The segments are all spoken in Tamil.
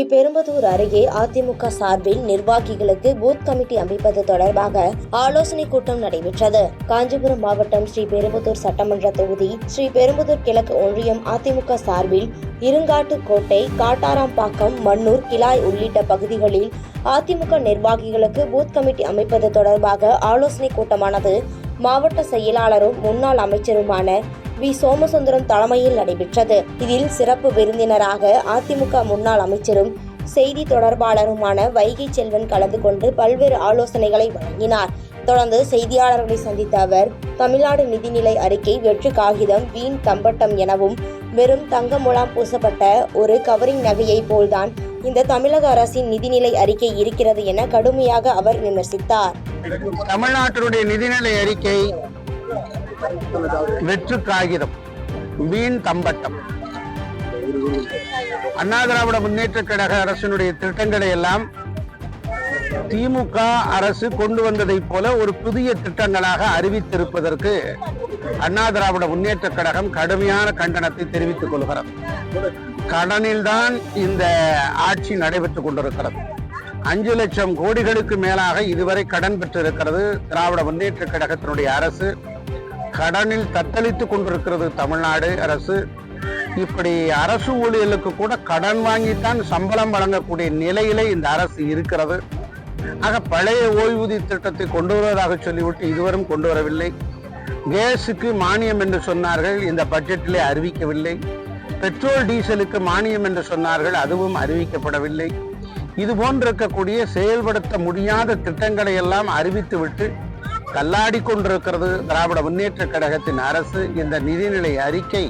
ஸ்ரீபெரும்புதூர் அருகே அதிமுக சார்பில் நிர்வாகிகளுக்கு பூத் கமிட்டி அமைப்பது தொடர்பாக ஆலோசனை கூட்டம் நடைபெற்றது. காஞ்சிபுரம் மாவட்டம் ஸ்ரீபெரும்புதூர் சட்டமன்ற தொகுதி ஸ்ரீபெரும்புதூர் கிழக்கு ஒன்றியம் அதிமுக சார்பில் இருங்காட்டுக்கோட்டை, காட்டாராம்பாக்கம், மண்ணூர், கிளாய் உள்ளிட்ட பகுதிகளில் அதிமுக நிர்வாகிகளுக்கு பூத் கமிட்டி அமைப்பது தொடர்பாக ஆலோசனை கூட்டமானது மாவட்ட செயலாளரும் முன்னாள் அமைச்சருமான வி. சோமசுந்தரம் தலைமையில் நடைபெற்றது. இதில் சிறப்பு விருந்தினராக அதிமுக முன்னாள் அமைச்சரும் செய்தி தொடர்பாளருமான வைகை செல்வன் கலந்து கொண்டு பல்வேறு ஆலோசனைகளை வழங்கினார். தொடர்ந்து செய்தியாளர்களை சந்தித்த அவர், தமிழ்நாடு நிதிநிலை அறிக்கை வெற்று காகிதம், வீண் தம்பட்டம் எனவும் வெறும் தங்க முலாம் பூசப்பட்ட ஒரு கவரிங் நகையை போல்தான் இந்த தமிழக அரசின் நிதிநிலை அறிக்கை இருக்கிறது என கடுமையாக அவர் விமர்சித்தார். தமிழ்நாட்டினுடைய நிதிநிலை அறிக்கை வெற்று காகிதம், வீண் தம்பட்டம். அண்ணா திராவிட முன்னேற்ற கழக அரசினுடைய திட்டங்களை எல்லாம் திமுக அரசு கொண்டு வந்ததை போல ஒரு புதிய திட்டங்களாக அறிவித்திருப்பதற்கு அண்ணா திராவிட முன்னேற்ற கழகம் கடுமையான கண்டனத்தை தெரிவித்துக் கொள்கிறது. கடனில்தான் இந்த ஆட்சி நடைபெற்றுக் கொண்டிருக்கிறது. 5 லட்சம் கோடிகளுக்கு மேலாக இதுவரை கடன் பெற்றிருக்கிறது திராவிட முன்னேற்ற கழகத்தினுடைய அரசு. கடனில் தத்தளித்துக் கொண்டிருக்கிறது தமிழ்நாடு அரசு. இப்படி அரசு ஊழியர்களுக்கு கூட கடன் வாங்கித்தான் சம்பளம் வழங்கக்கூடிய நிலையிலே இந்த அரசு இருக்கிறது. ஆக பழைய ஓய்வூதிய திட்டத்தை கொண்டு வருவதாக சொல்லிவிட்டு இதுவரும் கொண்டு வரவில்லை. கேஸுக்கு மானியம் என்று சொன்னார்கள், இந்த பட்ஜெட்டிலே அறிவிக்கவில்லை. பெட்ரோல் டீசலுக்கு மானியம் என்று சொன்னார்கள், அதுவும் அறிவிக்கப்படவில்லை. இது போன்றிருக்கக்கூடிய செயல்படுத்த முடியாத திட்டங்களை எல்லாம் அறிவித்துவிட்டு தள்ளாடி கொண்டிருக்கிறது திராவிட முன்னேற்ற கழகத்தின் அரசு. இந்த நிதிநிலை அறிக்கை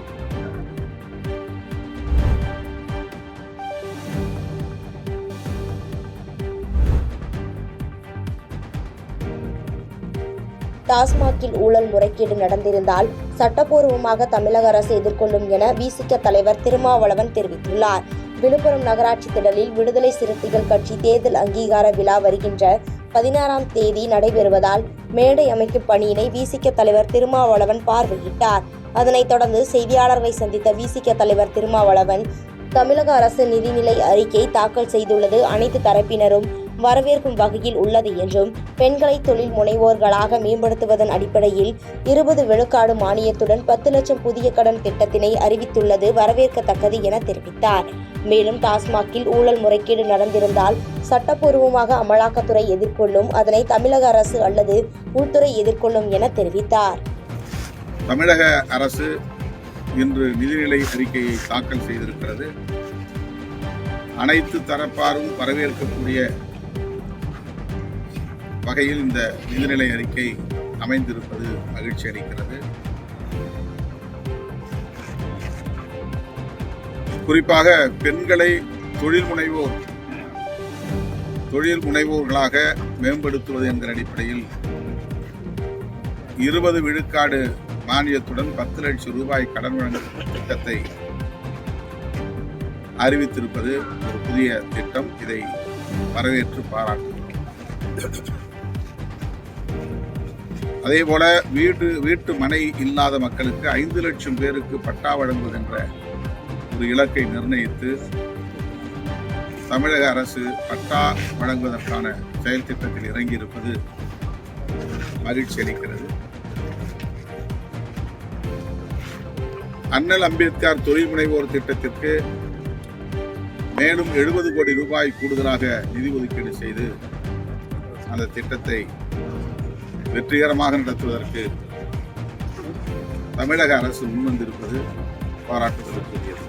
டாஸ்மாகில் ஊழல் முறைகேடு நடந்திருந்தால் சட்டப்பூர்வமாக தமிழக அரசு எதிர்கொள்ளும் என விசிக தலைவர் திருமாவளவன் தெரிவித்துள்ளார். விழுப்புரம் நகராட்சி திடலில் விடுதலை சிறுத்தைகள் கட்சி தேர்தல் அங்கீகார விழா வருகின்ற 16ஆம் தேதி நடைபெறுவதால் மேடை அமைக்கும் பணியினை விசிக தலைவர் திருமாவளவன் பார்வையிட்டார். அதனைத் தொடர்ந்து செய்தியாளர்களை சந்தித்த விசிக தலைவர் திருமாவளவன், தமிழக அரசு நிதிநிலை அறிக்கை தாக்கல் செய்துள்ளது அனைத்து தரப்பினரும் வரவேற்கும் வகையில் உள்ளது என்றும், பெண்களை தொழில் முனைவோர்களாக மேம்படுத்துவதன் அடிப்படையில் 20 விழுக்காடு மானியத்துடன் 10 லட்சம் புதிய கடன் திட்டத்தினை அறிவித்துள்ளது வரவேற்கத்தக்கது என தெரிவித்தார். மேலும் டாஸ்மாகில் ஊழல் முறைகேடு நடந்திருந்தால் சட்டப்பூர்வமாக அமலாக்கத்துறை எதிர்கொள்ளும், அதனை தமிழக அரசு அல்லது உள்துறை எதிர்கொள்ளும் என தெரிவித்தார். தமிழக அரசு இன்று நிதிநிலை அறிக்கையை தாக்கல் செய்திருக்கிறது. அனைத்து தரப்பாரும் வரவேற்கக்கூடிய வகையில் இந்த நிதிநிலை அறிக்கை அமைந்திருப்பது மகிழ்ச்சி அளிக்கிறது. குறிப்பாக பெண்களை தொழில் முனைவோர்களாக மேம்படுத்துவது என்கிற அடிப்படையில் 20 விழுக்காடு மானியத்துடன் 10 லட்சம் ரூபாய் கடன் வழங்கும் திட்டத்தை அறிவித்திருப்பது ஒரு புதிய திட்டம். இதை வரவேற்று பாராட்டுகிறோம். அதேபோல வீட்டு மனை இல்லாத மக்களுக்கு 5 லட்சம் பேருக்கு பட்டா வழங்குவது என்ற ஒரு இலக்கை நிர்ணயித்து தமிழக அரசு பட்டா வழங்குவதற்கான செயல் திட்டத்தில் இறங்கியிருப்பது மகிழ்ச்சி அளிக்கிறது. அண்ணல் அம்பேத்கர் தொழில் முனைவோர் திட்டத்திற்கு மேலும் 70 கோடி ரூபாய் கூடுதலாக நிதி ஒதுக்கீடு செய்து அந்த திட்டத்தை வெற்றிகரமாக நடத்துவதற்கு தமிழக அரசு முன்வந்திருப்பது பாராட்டுதலுக்குரியது.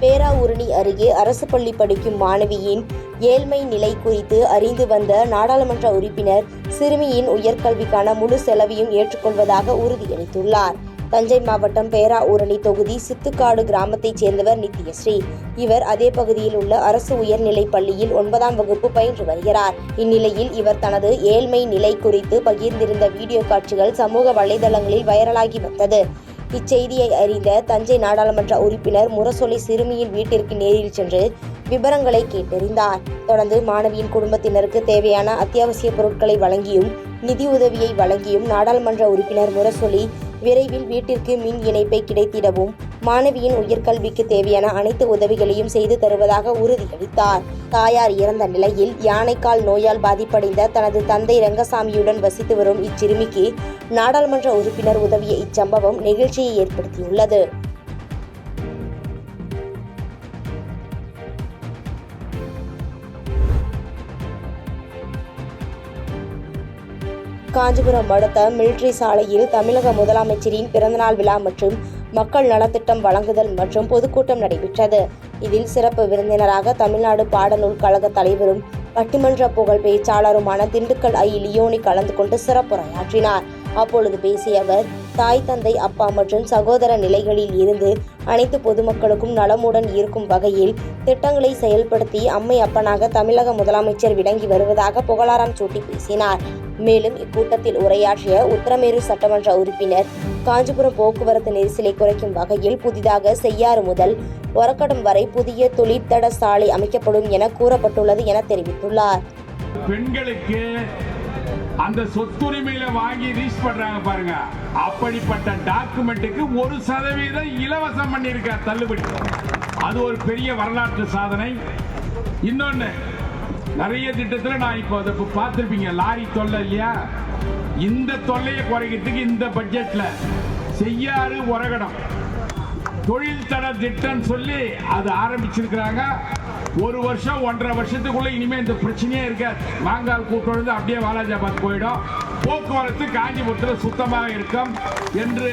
பேராவூரணி அருகே அரசு பள்ளி படிக்கும் மாணவியின் ஏழ்மை நிலை குறித்து அறிந்து வந்த நாடாளுமன்ற உறுப்பினர் சிறுமியின் உயர்கல்விக்கான முழு செலவையும் ஏற்றுக்கொள்வதாக உறுதியளித்துள்ளார். தஞ்சை மாவட்டம் பேராவூரணி தொகுதி சித்துக்காடு கிராமத்தைச் சேர்ந்தவர் நித்யஸ்ரீ. இவர் அதே பகுதியில் உள்ள அரசு உயர்நிலைப் பள்ளியில் 9ஆம் வகுப்பு பயின்று வருகிறார். இந்நிலையில் இவர் தனது ஏழ்மை நிலை குறித்து பகிர்ந்திருந்த வீடியோ காட்சிகள் சமூக வலைதளங்களில் வைரலாகி வந்தது. இச்செய்தியை அறிந்த தஞ்சை நாடாளுமன்ற உறுப்பினர் முரசொலி சிறுமியின் வீட்டிற்கு நேரில் சென்று விபரங்களை கேட்டறிந்தார். தொடர்ந்து மாணவியின் குடும்பத்தினருக்கு தேவையான அத்தியாவசிய பொருட்களை வழங்கியும் நிதி உதவியை வழங்கியும் நாடாளுமன்ற உறுப்பினர் முரசொலி விரைவில் வீட்டிற்கு மின் இணைப்பை கிடைத்திடவும் மாணவியின் உயர்கல்விக்கு தேவையான அனைத்து உதவிகளையும் செய்து தருவதாக உறுதியளித்தார். தாயார் இறந்த நிலையில் யானைக்கால் நோயால் பாதிப்படைந்த தனது தந்தை ரங்கசாமியுடன் வசித்து வரும் இச்சிறுமிக்கு நாடாளுமன்ற உறுப்பினர் உதவிய இச்சம்பவம் நெகிழ்ச்சியை ஏற்படுத்தியுள்ளது. காஞ்சிபுரம் அடுத்த மிலிட்டரி சாலையில் தமிழக முதலமைச்சரின் பிறந்தநாள் விழா மற்றும் மக்கள் நலத்திட்டம் வழங்குதல் மற்றும் பொதுக்கூட்டம் நடைபெற்றது. இதில் சிறப்பு விருந்தினராக தமிழ்நாடு பாடநூல் கழக தலைவரும் பட்டிமன்ற புகழ் பேச்சாளருமான திண்டுக்கல் ஐ. லியோனி கலந்து கொண்டு சிறப்புரையாற்றினார். அப்பொழுது பேசிய அவர், தாய் தந்தை அப்பா மற்றும் சகோதர நிலைகளில் இருந்து அனைத்து பொதுமக்களுக்கும் நலமுடன் இருக்கும் வகையில் திட்டங்களை செயல்படுத்தி அம்மை அப்பனாக தமிழக முதலமைச்சர் விளங்கி வருவதாக புகழாரம் சூட்டி பேசினார். மேலும் இக்கூட்டத்தில் உரையாற்றிய உத்தரமேரு சட்டமன்ற உறுப்பினர், காஞ்சிபுரம் போக்குவரத்து நெரிசலை குறைக்கும் வகையில் புதிதாக செய்யாறு முதல் ஒரக்கடம் வரை புதிய தொழிற்தட சாலை அமைக்கப்படும் என கூறப்பட்டுள்ளது என தெரிவித்துள்ளார். பெண்களுக்கு அந்த சொத்துரிமையில வாங்கி ரீச் பண்றாங்க பாருங்க, அப்படிப்பட்ட டாக்குமெண்ட்டுக்கு 1% இலவசம் பண்ணிருக்க தள்ளுபடி. அது ஒரு பெரிய வரலாற்று சாதனை. இன்னொன்னு, நிறைய திட்டத்தில் நான் இப்போ பார்த்திருப்பீங்க, லாரி தொல்லை இல்லையா, இந்த தொல்லையை குறைக்கிறதுக்கு இந்த பட்ஜெட்ல செய்யாறு ஒரகடம் தொழில் தட திட்டம் சொல்லி அது ஆரம்பிச்சிருக்கிறாங்க. 1 வருஷம் 1.5 வருஷத்துக்குள்ள இனிமே இந்த பிரச்சனையே இருக்க. மாங்கால் கூட்டொழுது அப்படியே வாலாஜாபாத் போயிடும். போக்குவரத்து காஞ்சிபுரத்தில் சுத்தமாக இருக்கும் என்று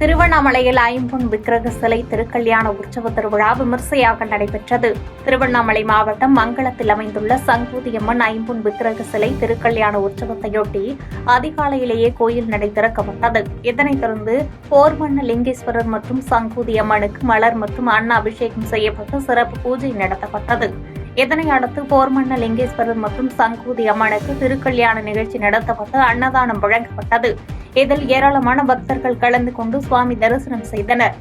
திருவண்ணாமலையில் ஐம்பொன் விக்கிரக சிலை திருக்கல்யாண உற்சவ திருவிழா விமர்சையாக நடைபெற்றது. திருவண்ணாமலை மாவட்டம் மங்களத்தில் அமைந்துள்ள சங்கூதியம்மன் ஐம்பொன் விக்கிரக சிலை திருக்கல்யாண உற்சவத்தையொட்டி அதிகாலையிலேயே கோயில் நடை திறக்கப்பட்டது. இதனைத் தொடர்ந்து போர்மண்ண லிங்கேஸ்வரர் மற்றும் சங்கூதியம்மனுக்கு மலர் மற்றும் அன்ன அபிஷேகம் செய்யப்பட்டு சிறப்பு பூஜை நடத்தப்பட்டது. இதனை அடுத்து போர்மண்ண லிங்கேஸ்வரர் மற்றும் சங்கூதி அம்மனுக்கு திருக்கல்யாண நிகழ்ச்சி நடத்தப்பட்டு அன்னதானம் வழங்கப்பட்டது. இதில் ஏராளமான பக்தர்கள் கலந்து கொண்டு சுவாமி தரிசனம் செய்தனர்.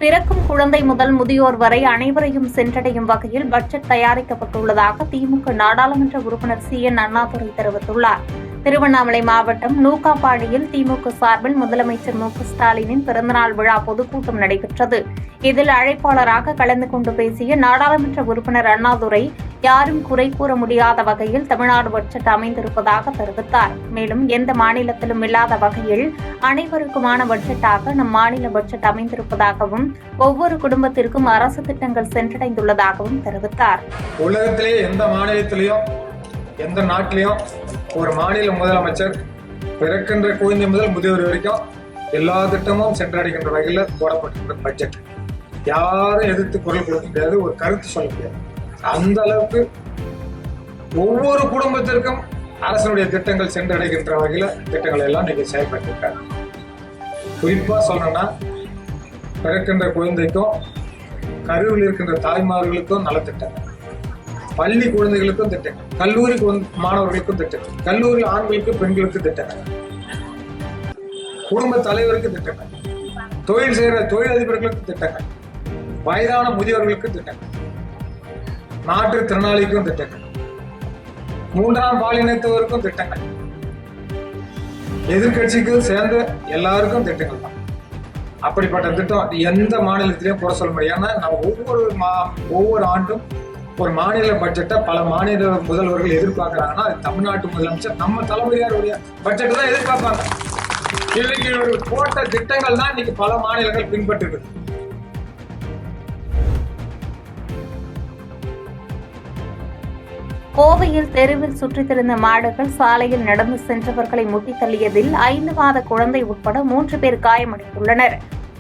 பிறக்கும் குழந்தை முதல் முதியோர் வரை அனைவரையும் சென்றடையும் வகையில் பட்ஜெட் தயாரிக்கப்பட்டுள்ளதாக திமுக நாடாளுமன்ற உறுப்பினர் CN அண்ணாதுரை தெரிவித்துள்ளார். திருவண்ணாமலை மாவட்டம் நூக்காப்பாடியில் திமுக சார்பில் முதலமைச்சர் மு.க.ஸ்டாலினின் பிறந்தநாள் விழா பொதுக்கூட்டம் நடைபெற்றது. இதில் அழைப்பாளராக கலந்து கொண்டு பேசிய நாடாளுமன்ற உறுப்பினர் அண்ணாதுரை, யாரும் குறை கூற முடியாத வகையில் தமிழ்நாடு பட்ஜெட் அமைந்திருப்பதாக தெரிவித்தார். மேலும் எந்த மாநிலத்திலும் இல்லாத வகையில் அனைவருக்குமான பட்ஜெட்டாக நம் மாநில பட்ஜெட் அமைந்திருப்பதாகவும் ஒவ்வொரு குடும்பத்திற்கும் அரசு திட்டங்கள் சென்றடைந்துள்ளதாகவும் தெரிவித்தார். உலகத்திலே எந்த மாநிலத்திலையும் எந்த நாட்டிலையும் ஒரு மாநில முதலமைச்சர் பிறக்கின்ற குழந்தை முதல் முதியோர் வரைக்கும் எல்லா திட்டமும் சென்றடைகின்ற வகையில் போடப்பட்டிருக்கிற பட்ஜெட். யாரும் எதிர்த்து குரல் கொடுக்க முடியாது, ஒரு கருத்து சொல்ல முடியாது. அந்த அளவுக்கு ஒவ்வொரு குடும்பத்திற்கும் அரசனுடைய திட்டங்கள் சென்றடைகின்ற வகையில் திட்டங்கள் எல்லாம் நீங்க செயல்பட்டிருக்காங்க. குறிப்பா சொல்லணும்னா, பிறக்கின்ற குழந்தைக்கும் கருவில் இருக்கின்ற தாய்மார்களுக்கும் நலத்திட்டங்கள், பள்ளி குழந்தைகளுக்கும் திட்டங்கள், கல்லூரி மாணவர்களுக்கும் திட்டங்கள், கல்லூரி ஆண்களுக்கு பெண்களுக்கு திட்டங்கள், குடும்ப தலைவருக்கு திட்டங்கள், தொழில் செய்கிற தொழிலதிபர்களுக்கு திட்டங்கள், வயதான முதியோர்களுக்கு திட்டங்கள், மாற்றுத்திறனாளிக்கும் திட்டங்கள், 3ஆம் பாலினத்தவருக்கும் திட்டங்கள், எதிர்கட்சிக்கு சேர்ந்த எல்லாருக்கும் திட்டங்கள் தான். அப்படிப்பட்ட திட்டம் எந்த மாநிலத்திலையும் குறை சொல்ல முடியாது. ஏன்னா நம்ம ஒவ்வொரு ஆண்டும் ஒரு மாநில பட்ஜெட்டை பல மாநில முதல்வர்கள் எதிர்பார்க்கிறாங்கன்னா, அது தமிழ்நாட்டு முதலமைச்சர் நம்ம தலைமையாருடைய பட்ஜெட் தான் எதிர்பார்ப்பாங்க. இன்னைக்கு போட்ட திட்டங்கள் தான் இன்னைக்கு பல மாநிலங்கள் பின்பற்றுது. கோவையில் தெருவில் சுற்றித் திரிந்த மாடுகள் சாலையில் நடந்து சென்றவர்களை முட்டித் தள்ளியதில் 5 மாத குழந்தை உட்பட 3 பேர் காயமடைந்துள்ளனர்.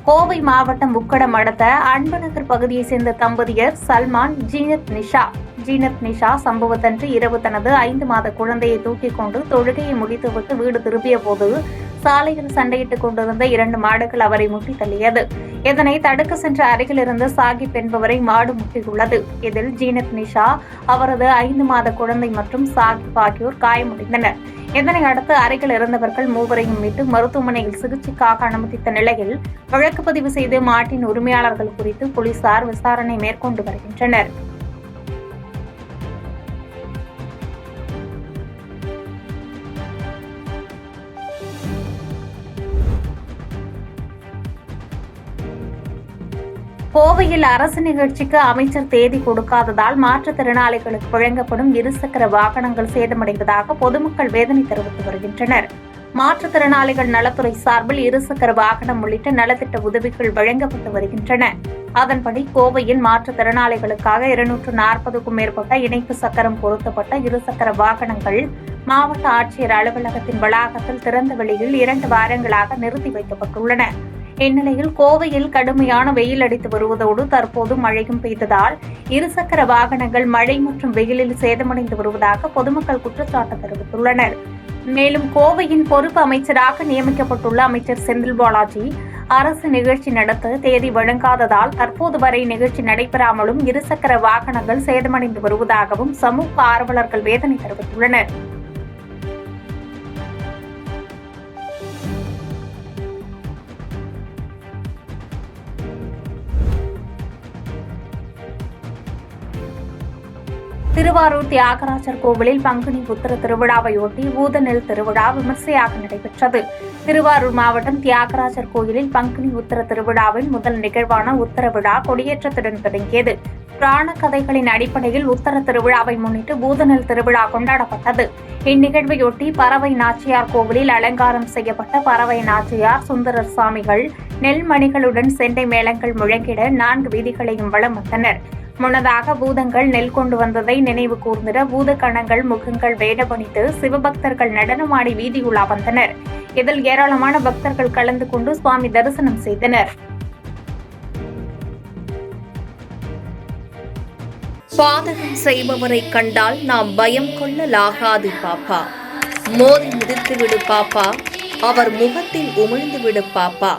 கோவை மாவட்டம் உக்கடம் அடுத்த அன்புநகர் பகுதியைச் சேர்ந்த தம்பதியர் சல்மான் ஜீனத் நிஷா சம்பவத்தன்று இரவு தனது 5 மாத குழந்தையை தூக்கிக் கொண்டு தொழுகையை முடித்துவிட்டு வீடு திரும்பிய போது சாலையில் சண்டையிட்டுக் கொண்டிருந்த 2 மாடுகள் அவரை முட்டி தள்ளியது. இதனை தடுக்க சென்ற அருகில் இருந்த சாகிப் என்பவரை மாடு முட்டியுள்ளது. இதில் ஜீனத் நிஷா, அவரது 5 மாத குழந்தை மற்றும் சாகிப் ஆகியோர் காயமடைந்தனர். இதனை அடுத்து அருகில் இருந்தவர்கள் மூவரையும் மீட்டு மருத்துவமனையில் சிகிச்சைக்காக அனுமதித்த நிலையில் வழக்கு பதிவு செய்து மாட்டின் உரிமையாளர்கள் குறித்து போலீசார் விசாரணை மேற்கொண்டு வருகின்றனர். கோவையில் அரசு நிகழ்ச்சிக்கு அமைச்சர் தேதி கொடுக்காததால் மாற்றுத்திறனாளிகளுக்கு வழங்கப்படும் 2 சக்கர வாகனங்கள் சேதமடைவதாக பொதுமக்கள் வேதனை தெரிவித்து வருகின்றனர். மாற்றுத்திறனாளிகள் நலத்துறை சார்பில் 2 சக்கர வாகனம் உள்ளிட்ட நலத்திட்ட உதவிகள் வழங்கப்பட்டு வருகின்றன. அதன்படி கோவையில் மாற்றுத்திறனாளிகளுக்காக 240க்கும் மேற்பட்ட இணைப்பு சக்கரம் பொருத்தப்பட்ட 2 சக்கர வாகனங்கள் மாவட்ட ஆட்சியர் அலுவலகத்தின் வளாகத்தில் திறந்த வெளியில் 2 வாரங்களாக நிறுத்தி வைக்கப்பட்டுள்ளன. இந்நிலையில் கோவையில் கடுமையான வெயில் அடித்து வருவதோடு தற்போது மழையும் பெய்ததால் 2 சக்கர வாகனங்கள் மழை மற்றும் வெயிலில் சேதமடைந்து வருவதாக பொதுமக்கள் குற்றச்சாட்டு தெரிவித்துள்ளனர். மேலும் கோவையின் பொறுப்பு அமைச்சராக நியமிக்கப்பட்டுள்ள அமைச்சர் செந்தில் பாலாஜி அரசு நிகழ்ச்சி நடத்த தேதி வழங்காததால் தற்போது வரை நிகழ்ச்சி நடைபெறாமலும் 2 சக்கர வாகனங்கள் சேதமடைந்து வருவதாகவும் சமூக ஆர்வலர்கள் வேதனை தெரிவித்துள்ளனர். திருவாரூர் தியாகராஜர் கோவிலில் பங்குனி உத்திர திருவிழாவையொட்டி ஊதநெல் திருவிழா விமர்சையாக நடைபெற்றது. திருவாரூர் மாவட்டம் தியாகராஜர் கோயிலில் பங்குனி உத்திர திருவிழாவின் முதல் நிகழ்வான உத்தர விழா கொடியேற்றத்துடன் தொடங்கியது. புராண கதைகளின் அடிப்படையில் உத்தர திருவிழாவை முன்னிட்டு பூதநெல் திருவிழா கொண்டாடப்பட்டது. இந்நிகழ்வையொட்டி பறவை நாச்சியார் கோவிலில் அலங்காரம் செய்யப்பட்ட பறவை நாச்சியார் சுந்தரர் சாமிகள் நெல்மணிகளுடன் செண்டை மேளங்கள் முழங்கிட 4 வீதிகளையும் வலம் வந்தனர். முன்னதாக பூதங்கள் நெல் கொண்டு வந்ததை நினைவு கூர்ந்திட பூதகணங்கள் முகங்கள் வேடமணித்து சிவபக்தர்கள் நடனமாடி வீதியுலா வந்தனர். இதில் ஏராளமான பக்தர்கள் கலந்து கொண்டு சுவாமி தரிசனம் செய்தனர். பாதகம் செய்பவரை கண்டால் நாம் பயம் கொள்ளலாகாது பாப்பா. மோதி மிதித்து விடு பாப்பா, அவர் முகத்தில் உமிழ்ந்து விடு பாப்பா.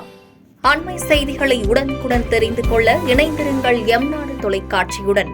அண்மை செய்திகளை உடனுக்குடன் தெரிந்து கொள்ள இணைந்திருங்கள் எம் நாடு தொலைக்காட்சியுடன்.